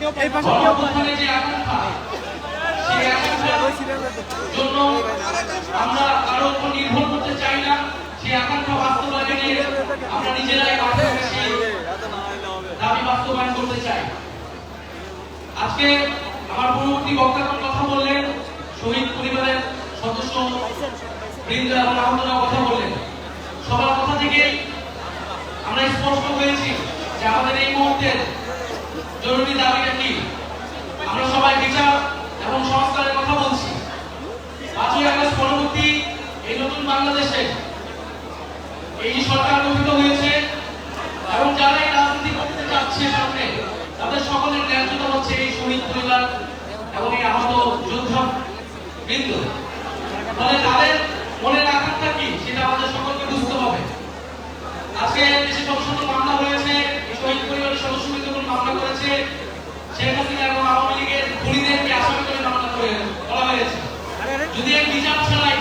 গণঅভ্যুত্থানের যে আকাঙ্ক্ষা, সেই আকাঙ্ক্ষার জন্য আমরা কারো উপর নির্ভর করতে চাই না। সেই আকাঙ্ক্ষা বাস্তবায়নে আমরা নিজেরাই সেই দাবি বাস্তবায়ন করতে চাই। আজকে আমার পূর্ববর্তী বক্তাগণ কথা বললেন, শহীদ পরিবারের সদস্য বৃন্দ এবং আহতরা কথা বললেন। সবার কথা থেকে আমরা স্পষ্ট হয়েছি যে আমাদের এই মুহূর্তের জরুরি দাবিটা কি। আমরা সবাই বিচার এবং সংস্কারের কথা বলছি। 5ই আগস্ট পরবর্তী এই নতুন বাংলাদেশে এই সরকার গঠিত হয়েছে এবং যারা এই রাজনীতি করতে চাচ্ছে সামনে, তাদের সকলের ন্যায্যতা হচ্ছে এই শহীদ পরিবার এবং এই আহত যোদ্ধা বৃন্দ। ফলে তাদের মনের আকাঙ্ক্ষা কি সেটা আমাদের সকলকে বুঝতে হবে। আজকে দেশে শত মামলা হয়েছে, শহীদ পরিবারের সদস্যবৃন্দগণ মামলা করেছে, শেখ হাসিনা এবং আওয়ামী লীগের খুনিদেরকে আসামি করে মামলা করা হয়েছে। যদি এই বিচার ছাড়াই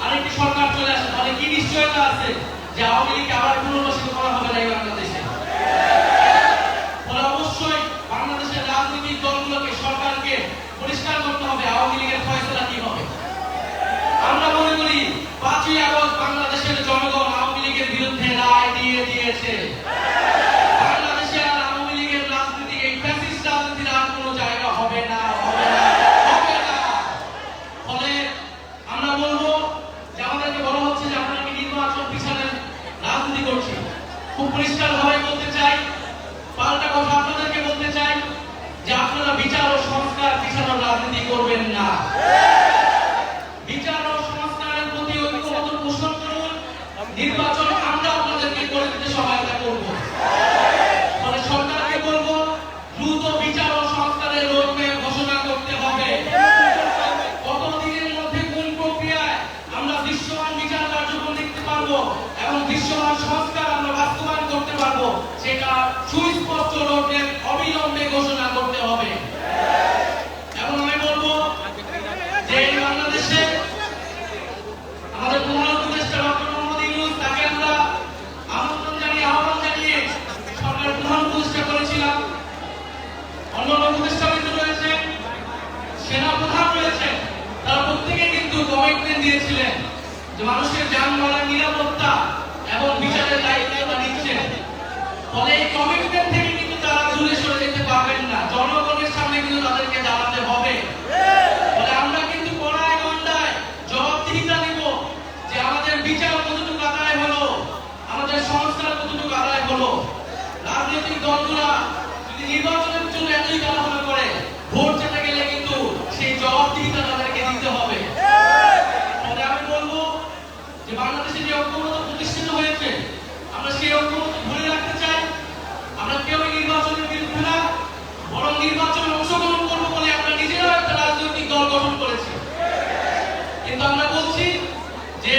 আরেকটি সরকার চলে আসে, তাহলে কি নিশ্চয়তা আছে যে আওয়ামী লীগকে আবার পুনর্বাসিত করা হবে না এই বাংলাদেশে? ফলে অবশ্যই বাংলাদেশের রাজনৈতিক দলগুলোকে, সরকারকে পরিষ্কার করতে হবে আওয়ামী লীগের ফয়সালা কি হবে। আমরা মনে করি 5ই আগস্ট বাংলাদেশের জনগণ আওয়ামী লীগের বিরুদ্ধে রায় দিয়ে দিয়েছে। বাংলাদেশে আর আওয়ামী লীগের রাজনীতি, এই ফ্যাসিস্ট রাজনীতির আর কোনো জায়গা হবে না, হবে না, হবে না। ফলে আমরা বলবো যে আমাদেরকে বলা হচ্ছে যে আমরা কি নির্বাচন পিছনের রাজনীতি করছি। খুব পরিষ্কার ভাবে বলতে চাই, পাল্টা কথা আপনাদেরকে বলতে চাই যে আপনারা বিচার ও সংস্কার পিছনের রাজনীতি করবেন না। বিচার ও সংস্কারের প্রতি ঐক্যবদ্ধ পোষণ করুন। নির্বাচন আমরা আপনাদেরকে করে দিতে সহায়তা করব। ফলে সরকারকে বলবো দ্রুত বিচার ও সংস্কারের রোডম্যাপ ঘোষণা করতে হবে। কতদিনের মধ্যে কোন প্রক্রিয়ায় আমরা দৃশ্যমান বিচার কার্যক্রম দেখতে পারবো এবং দৃশ্যমান সংস্কার আমরা বাস্তবায়ন করতে পারবো, সেটা সুস্পষ্ট রোডম্যাপ অবিলম্বে ঘোষণা করতে হবে। এবং আমি বলবো যে এই বাংলাদেশে আমাদের প্রধান উপদেষ্টা ডক্টর মোহাম্মদ ইউনূস, তাকে আমরা আমন্ত্রণ জানিয়ে, আহ্বান জানিয়ে সরকারের প্রধান উপদেষ্টা করেছিলাম। অন্যান্য উপদেষ্টাবৃন্দ রয়েছে, সেনা প্রধান রয়েছে, তারা প্রত্যেকে কিন্তু কমিটমেন্ট দিয়েছিলেন যে মানুষের যানবাহনের নিরাপত্তা এবং বিচারের দায়িত্ব তারা নিচ্ছেন। ফলে এই কমিটমেন্ট থেকে কিন্তু তারা দূরে সরে যেতে পারবেন না। জনগণের সামনে কিন্তু তাদেরকে দাঁড়াতে হবে। ফলে আমরা কিন্তু পড়ায় গন্ডায় জবাবদিহিতা নিব যে আমাদের বিচার কতটুকু আদায় হলো, আমাদের সংস্কার কতটুকু আদায় হলো। রাজনৈতিক দলগুলা যদি নির্বাচনের জন্য এতই তাড়াহুড়ো করে, ভোট যেতে গেলে কিন্তু সেই জবাবদিহিতা তাদেরকে দিতে হবে। ফলে আমি বলবো যে বাংলাদেশে যে ঐক্যমত্য প্রতিষ্ঠিত হয়েছে, আমরা সেই ঐক্যমত্য ধরে রাখতে চাই। আমরা কেউ নির্বাচনের বিরুদ্ধে না, বরং নির্বাচনে অংশগ্রহণ করবো বলে আমরা নিজেরাও একটা রাজনৈতিক দল গঠন করেছি। কিন্তু আমরা বলছি যে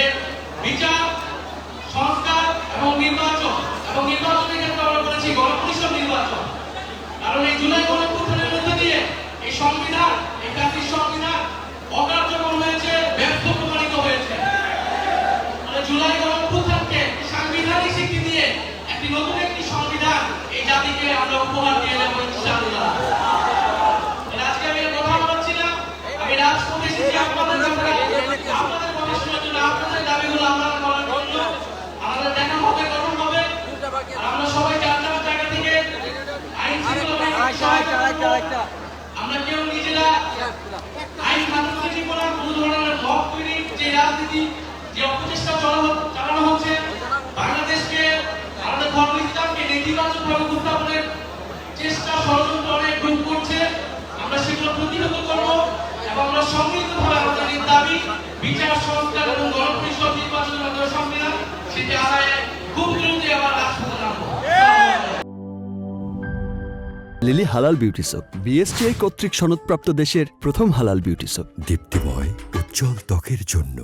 বিচার, সংস্কার এবং নির্বাচন, এবং নির্বাচনের ক্ষেত্রে আমরা বলেছি গণপরিষদ নির্বাচন। কারণ এই জুলাই গণঅভ্যুত্থানের মধ্যে দিয়ে এই সংবিধান, এই জাতির সংবিধান অকার্যকর হয়েছে, ব্যর্থ প্রমাণিত হয়েছে। জুলাই গণঅভ্যুত্থানকে সাংবিধানিক স্বীকৃতি দিয়ে একটি নতুন একটি সংবিধান এই জাতিকে আমরা উপহার দিয়ে দেবো ইনশাআল্লাহ। আজকে আমি কথা বলছি না, আমি রাজপথে এসেছি আপনাদের কথা শোনার জন্য, আপনাদের দাবিগুলো আমরা করার জন্য। আমাদের দেখা হবে, গঠন হবে, আর আমরা সবাই যার যার জায়গা থেকে আইন শৃঙ্খলা, আমরা কেউ নিজেরা আইন কানুন করার কোনো ধরনের ভোগ তৈরি, যে রাজনীতি, যে অপচেষ্টা চালানো হচ্ছে, বাংলাদেশকে, আমাদের ধর্ম ইসলামকে নেতিবাচকভাবে উপস্থাপনের চেষ্টা, ষড়যন্ত্র অনেক গ্রুপ করছে। আমরা সেগুলো প্রতিহত করবো এবং আমরা সম্মিলিতভাবে আমাদের এই দাবি, বিচার, সংস্কার এবং গণপরিষদ নির্বাচনের মাধ্যমে সংবিধান, সেটি আদায়ে খুব দ্রুতই আবার রাজপথে নামবো। লিলি হালাল বিউটি সোপ, বিএসটিআই কর্তৃক সনদপ্রাপ্ত দেশের প্রথম হালাল বিউটি সোপ। দীপ্তিময় উজ্জ্বল ত্বকের জন্য।